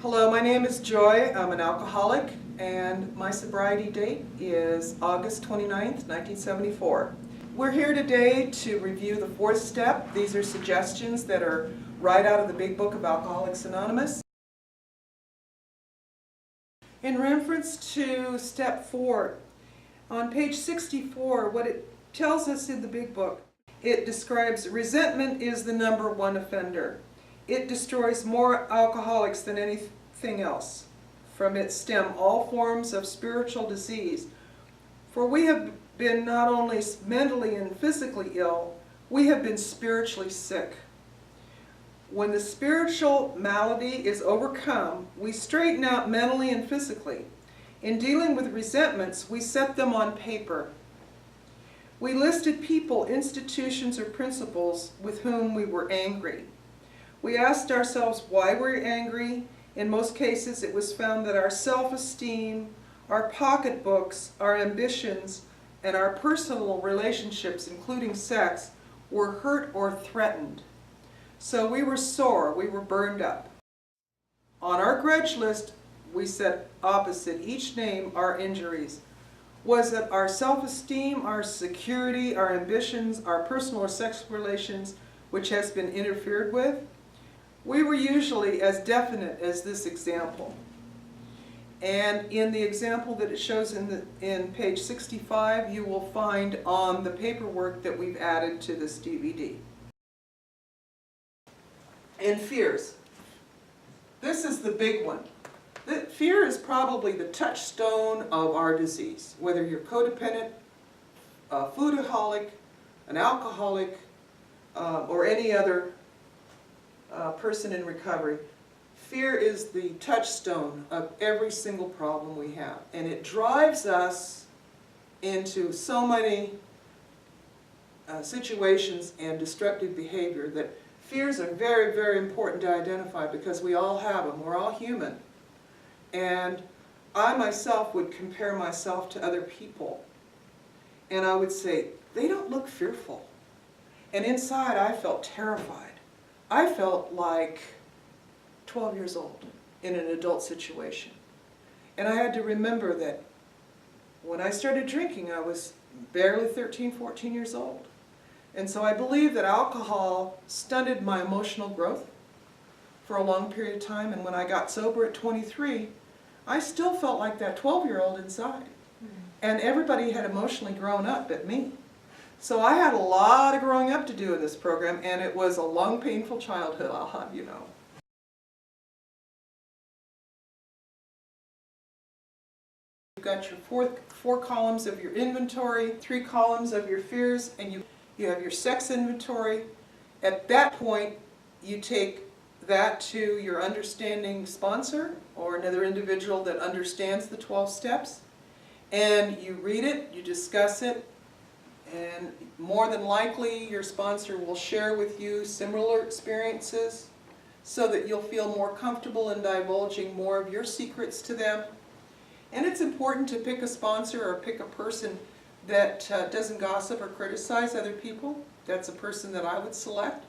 Hello, my name is Joy. I'm an alcoholic, and my sobriety date is August 29th, 1974. We're here today to review the fourth step. These are suggestions that are right out of the big book of Alcoholics Anonymous. In reference to step 4, on page 64, what it tells us in the big book, it describes resentment is the #1 offender. It destroys more alcoholics than anything else. From its stem all forms of spiritual disease. For we have been not only mentally and physically ill, we have been spiritually sick. When the spiritual malady is overcome, we straighten out mentally and physically. In dealing with resentments, we set them on paper. We listed people, institutions, or principles with whom we were angry. We asked ourselves why we're angry. In most cases, it was found that our self-esteem, our pocketbooks, our ambitions, and our personal relationships, including sex, were hurt or threatened. So we were sore, we were burned up. On our grudge list, we set opposite each name our injuries. Was it our self-esteem, our security, our ambitions, our personal or sexual relations which has been interfered with? We were usually as definite as this example. And in the example that it shows in page 65, you will find on the paperwork that we've added to this DVD. And fears. This is the big one. Fear is probably the touchstone of our disease. Whether you're codependent, a foodaholic, an alcoholic, or any other person in recovery, fear is the touchstone of every single problem we have. And it drives us into so many situations and destructive behavior that fears are very, very important to identify because we all have them. We're all human. And I myself would compare myself to other people. And I would say, they don't look fearful. And inside I felt terrified. I felt like 12 years old in an adult situation. And I had to remember that when I started drinking, I was barely 13, 14 years old. And so I believe that alcohol stunted my emotional growth for a long period of time. And when I got sober at 23, I still felt like that 12-year-old inside. And everybody had emotionally grown up but me. So I had a lot of growing up to do in this program, and it was a long, painful childhood, I'll have you know. You've got your four columns of your inventory, 3 columns of your fears, and you have your sex inventory. At that point, you take that to your understanding sponsor or another individual that understands the 12 steps, and you read it, you discuss it, and more than likely your sponsor will share with you similar experiences so that you'll feel more comfortable in divulging more of your secrets to them. And it's important to pick a sponsor or pick a person that doesn't gossip or criticize other people. That's a person that I would select.